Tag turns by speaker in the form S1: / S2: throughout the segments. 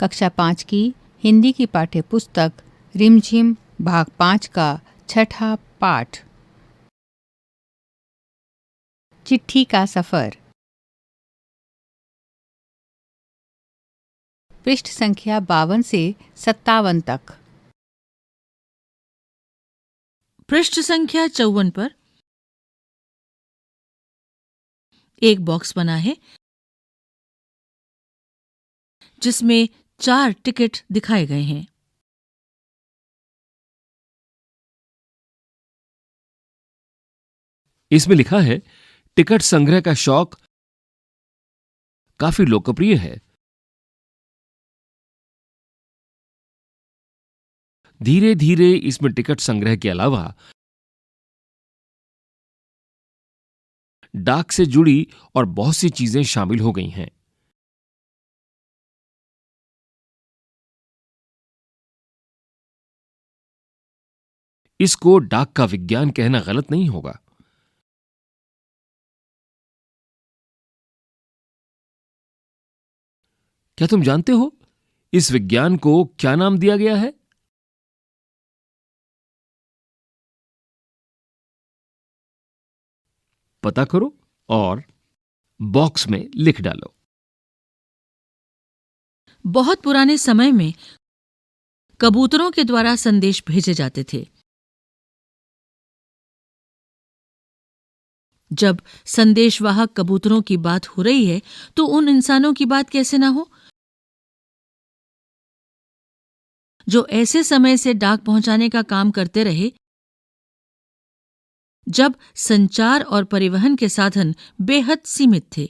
S1: कक्षा 5 की हिंदी की पाठ्य पुस्तक रिमझिम भाग 5 का छठा पाठ, चिट्ठी का सफर। पृष्ठ संख्या 52 से 57 तक।
S2: पृष्ठ संख्या 54 पर एक बॉक्स बना है जिसमें 4 टिकट दिखाए गए हैं।
S3: इसमें लिखा है, टिकट संग्रह का शौक काफी लोकप्रिय है। धीरे धीरे इसमें टिकट संग्रह के अलावा डाक से जुड़ी और बहुत सी चीजें शामिल हो गई हैं। इसको डाक का विज्ञान कहना गलत नहीं होगा। क्या तुम जानते हो इस विज्ञान को क्या नाम दिया गया है? पता करो और बॉक्स में लिख डालो।
S2: बहुत पुराने समय में कबूतरों के द्वारा संदेश भेजे जाते थे। जब संदेशवाहक कबूतरों की बात हो रही है तो उन इंसानों की बात कैसे ना हो जो ऐसे समय से डाक पहुंचाने का काम करते रहे जब संचार और परिवहन के साधन बेहद सीमित थे।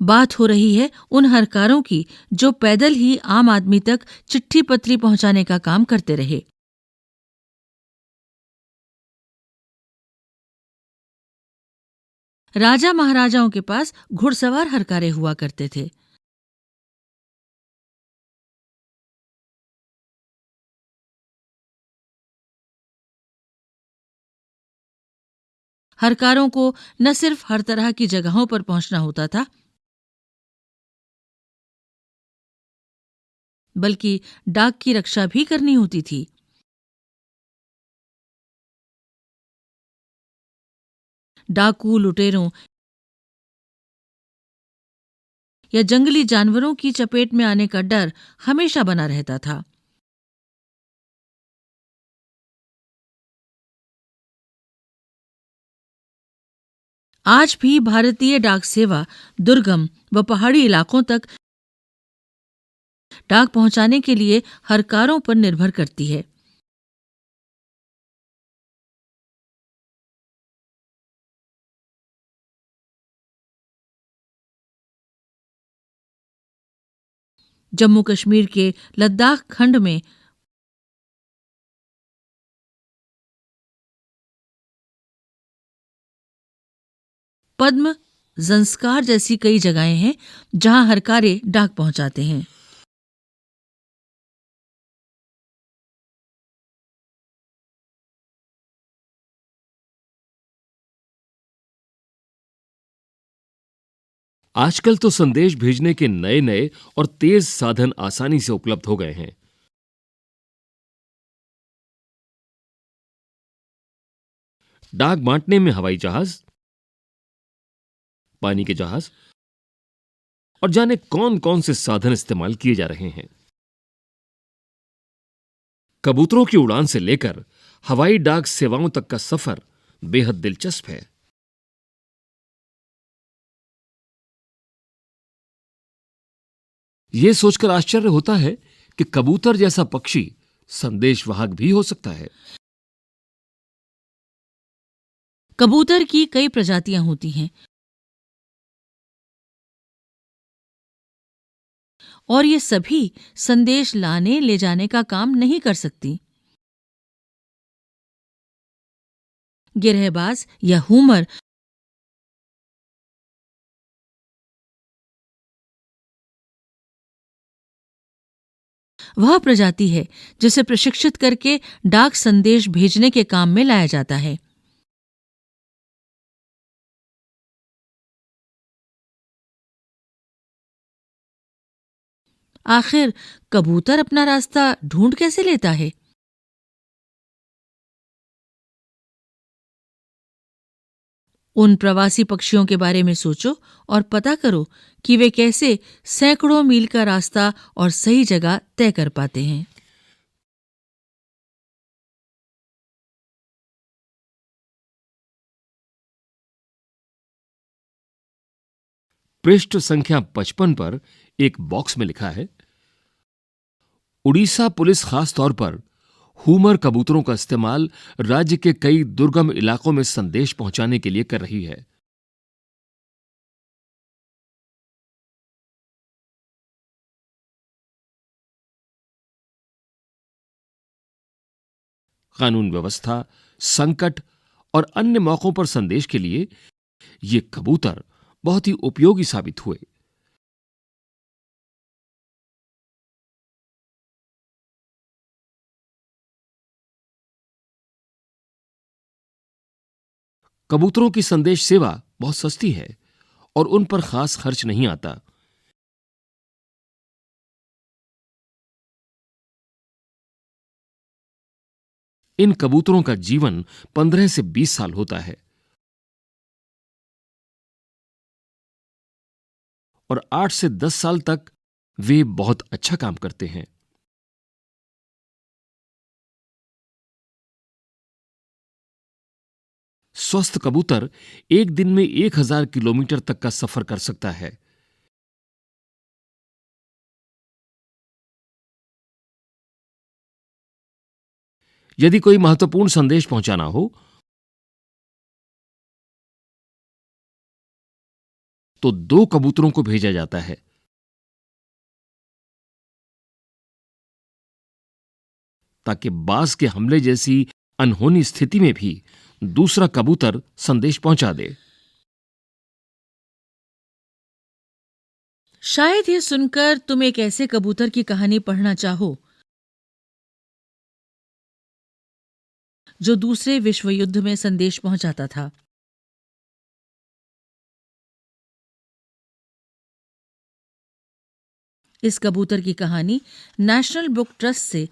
S2: बात हो रही है उन हरकारों की जो पैदल ही आम आदमी तक चिट्ठी पत्री पहुंचाने का काम करते रहे। राजा महाराजाओं के पास घुड़सवार हरकारे हुआ करते थे। हरकारों को न सिर्फ हर तरह की जगहों पर पहुंचना होता था, बल्कि डाक की रक्षा भी करनी होती थी। डाकू, लुटेरों या जंगली जानवरों की चपेट में आने का डर हमेशा बना रहता था। आज भी भारतीय डाक सेवा दुर्गम व पहाड़ी इलाकों तक डाक पहुंचाने के लिए हरकारों पर निर्भर करती है। जम्मू कश्मीर के लद्दाख खंड में पद्म संस्कार जैसी कई जगहें हैं जहां हरकारे डाक पहुंचाते हैं।
S3: आजकल तो संदेश भेजने के नए नए और तेज साधन आसानी से उपलब्ध हो गए हैं। डाक बांटने में हवाई जहाज, पानी के जहाज और जाने कौन कौन से साधन इस्तेमाल किए जा रहे हैं। कबूतरों की उड़ान से लेकर हवाई डाक सेवाओं तक का सफर बेहद दिलचस्प है। यह सोचकर आश्चर्य होता है कि कबूतर जैसा पक्षी संदेशवाहक भी हो सकता है।
S2: कबूतर की कई प्रजातियां होती हैं और ये सभी संदेश लाने ले जाने का काम नहीं कर सकती। गिरहबाज या हुमर वह प्रजाति है जिसे प्रशिक्षित करके डाक संदेश भेजने के काम में लाया जाता है। आखिर कबूतर अपना रास्ता ढूंढ कैसे लेता है? उन प्रवासी पक्षियों के बारे में सोचो और पता करो कि वे कैसे सैकड़ों मील का रास्ता और सही जगह तय कर पाते हैं।
S3: पृष्ठ संख्या 55 पर एक बॉक्स में लिखा है, उड़ीसा पुलिस खास तौर पर हूमर कबूतरों का इस्तेमाल राज्य के कई दुर्गम इलाकों में संदेश पहुंचाने के लिए कर रही है। कानून व्यवस्था, संकट और अन्य मौकों पर संदेश के लिए ये कबूतर बहुत ही उपयोगी साबित हुए। कबूतरों की संदेश सेवा बहुत सस्ती है और उन पर खास खर्च नहीं आता। इन कबूतरों का जीवन 15 से 20 साल होता है और 8 से 10 साल तक वे बहुत अच्छा काम करते हैं। स्वस्थ कबूतर एक दिन में 1000 किलोमीटर तक का सफर कर सकता है। यदि कोई महत्वपूर्ण संदेश पहुंचाना हो तो 2 कबूतरों को भेजा जाता है। ताकि बाज के हमले जैसी अनहोनी स्थिति में भी दूसरा कबूतर संदेश पहुंचा दे।
S2: शायद ये सुनकर तुम एक ऐसे कबूतर की कहानी पढ़ना चाहो जो दूसरे विश्व युद्ध में संदेश पहुंचाता था। इस कबूतर की कहानी नेशनल बुक ट्रस्ट से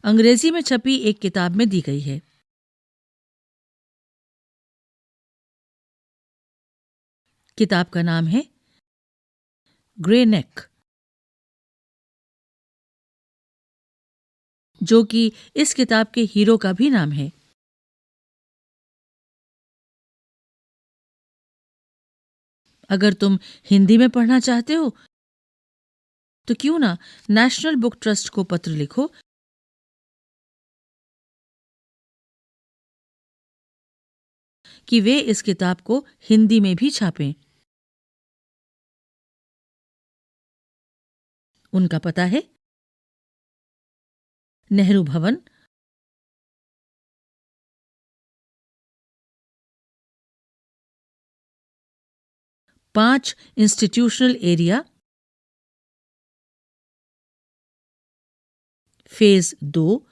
S2: अंग्रेजी में छपी एक किताब में दी गई है। किताब का नाम है ग्रे नेक, जो कि इस किताब के हीरो का भी नाम है। अगर तुम हिंदी में पढ़ना चाहते हो तो क्यों ना नेशनल बुक ट्रस्ट को पत्र लिखो कि वे इस किताब को हिंदी में भी छापें। उनका पता है नेहरू भवन, पांच इंस्टीट्यूशनल एरिया, फेज 2,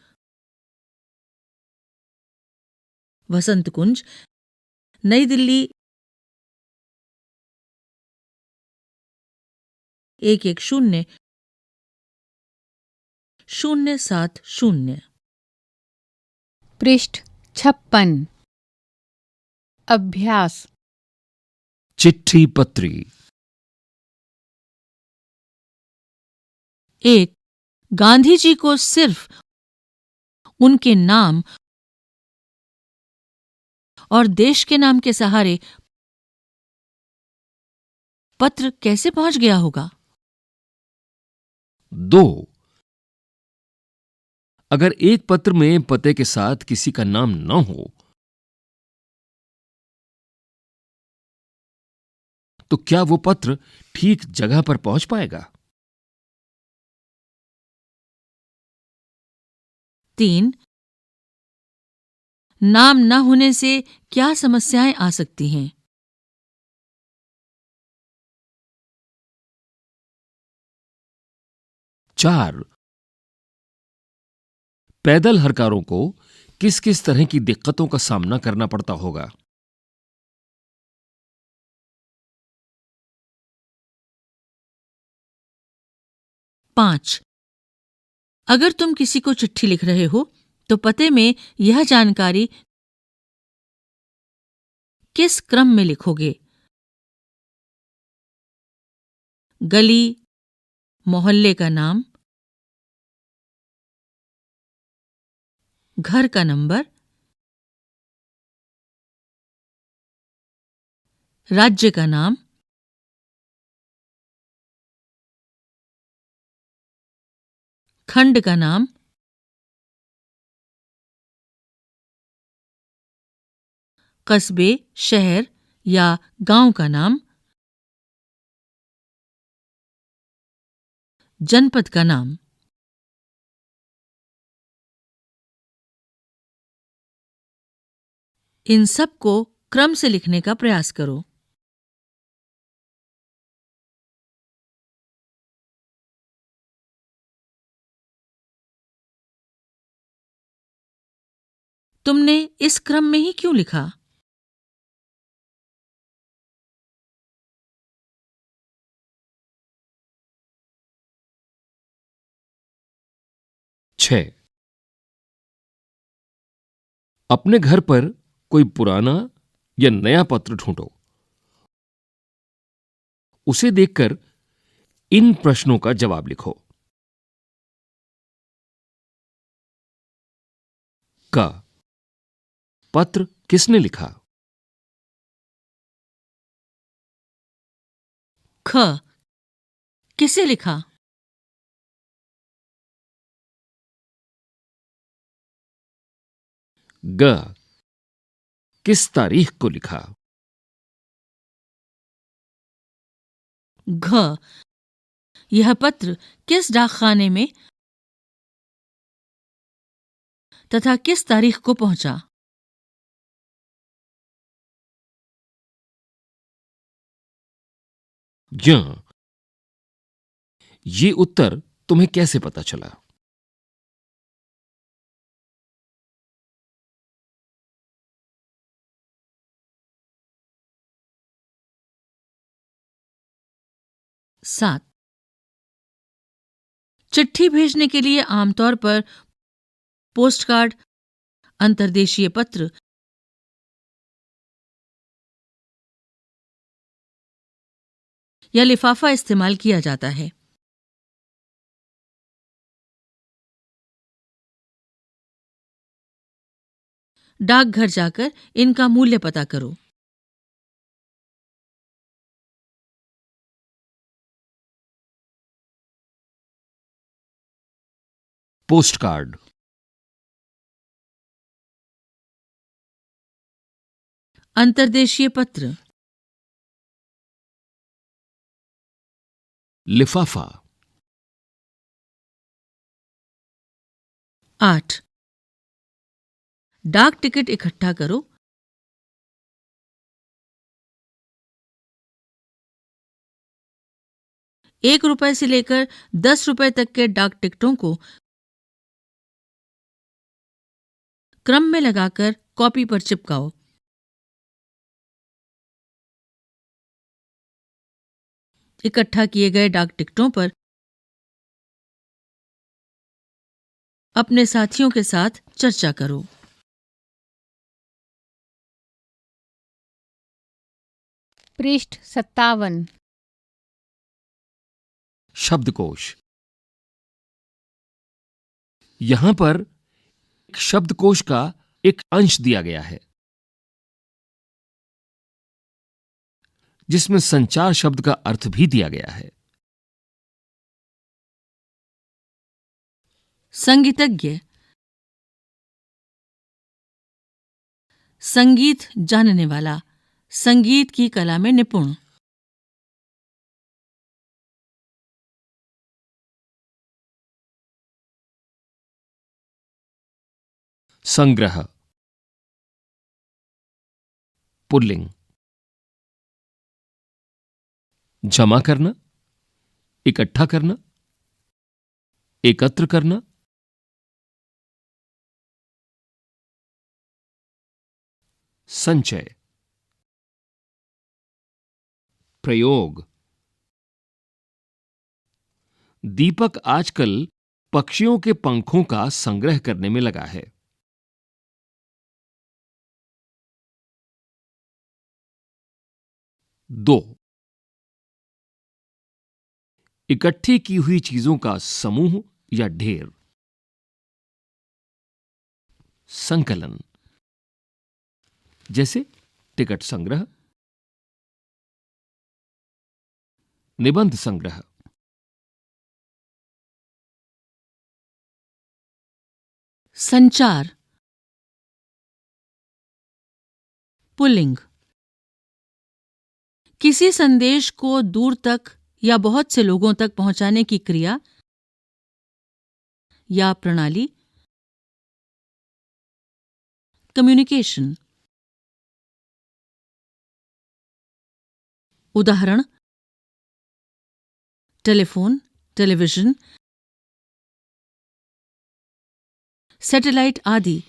S2: वसंत कुंज, नई दिल्ली 110070।
S1: पृष्ठ 56। अभ्यास।
S3: चिट्ठी पत्री।
S2: 1. गांधी जी को सिर्फ उनके नाम और देश के नाम के सहारे पत्र कैसे पहुंच गया होगा?
S3: 2. अगर एक पत्र में पते के साथ किसी का नाम न हो तो क्या वो पत्र ठीक जगह पर पहुंच पाएगा?
S2: 3. नाम न होने से क्या समस्याएं आ सकती हैं?
S3: 4. पैदल हरकारों को किस किस तरह की दिक्कतों का सामना करना पड़ता होगा?
S2: 5. अगर तुम किसी को चिट्ठी लिख रहे हो तो पते में यह जानकारी किस क्रम में लिखोगे? गली, मोहल्ले का नाम, घर का नंबर, राज्य का नाम, खंड का नाम, कस्बे, शहर या गांव का नाम, जनपद का नाम। इन सब को क्रम से लिखने का प्रयास करो। तुमने इस क्रम में ही क्यों लिखा?
S3: छह, अपने घर पर कोई पुराना या नया पत्र ढूंढो। उसे देखकर इन प्रश्नों का जवाब लिखो। क, पत्र किसने लिखा?
S2: ख, किसे लिखा?
S3: ग, किस तारीख को लिखा?
S2: घ, यह पत्र किस डाकखाने में तथा किस तारीख को पहुंचा?
S3: य, ये उत्तर तुम्हें कैसे पता चला?
S2: सात, चिट्ठी भेजने के लिए आमतौर पर पोस्टकार्ड, अंतर्देशीय पत्र या लिफाफा इस्तेमाल किया जाता है। डाकघर जाकर इनका मूल्य पता करो।
S3: पोस्टकार्ड,
S2: अंतर्देशीय पत्र,
S3: लिफाफा।
S2: 8, डाक टिकट इकट्ठा करो। ₹1 से लेकर ₹10 तक के डाक टिकटों को क्रम में लगाकर कॉपी पर चिपकाओ। इकट्ठा किए गए डाक टिकटों पर अपने साथियों के साथ चर्चा करो।
S1: पृष्ठ 57।
S3: शब्दकोश। यहां पर शब्दकोश का एक अंश दिया गया है जिसमें संचार शब्द का अर्थ भी दिया गया है।
S2: संगीतज्ञ, संगीत जानने वाला, संगीत की कला में निपुण।
S3: संग्रह, पुल्लिंग। जमा करना, इकट्ठा करना, एकत्र करना। संचय, प्रयोग, दीपक आजकल पक्षियों के पंखों का संग्रह करने में लगा है। 2. इकट्ठी की हुई चीजों का समूह या ढेर। संकलन, जैसे टिकट संग्रह, निबंध संग्रह।
S2: संचार, पुल्लिंग। किसी संदेश को दूर तक या बहुत से लोगों तक पहुंचाने की क्रिया या प्रणाली, कम्युनिकेशन। उदाहरण, टेलीफोन, टेलीविजन, सैटेलाइट आदि।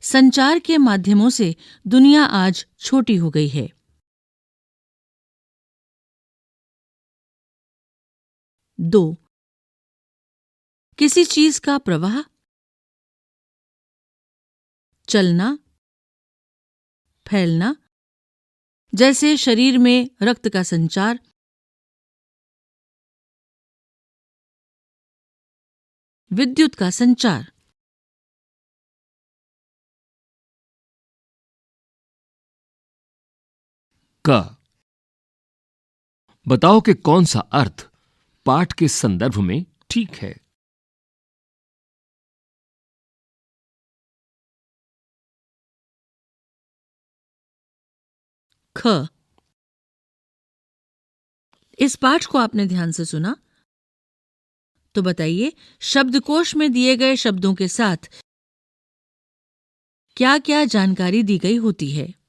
S2: संचार के माध्यमों से दुनिया आज छोटी हो गई है। 2. किसी चीज का प्रवाह, चलना, फैलना, जैसे शरीर में रक्त का संचार, विद्युत का संचार।
S3: क. बताओ कि कौन सा अर्थ पाठ के संदर्भ में ठीक है।
S2: ख. इस पाठ को आपने ध्यान से सुना, तो बताइए शब्दकोश में दिए गए शब्दों के साथ क्या क्या जानकारी दी गई होती है।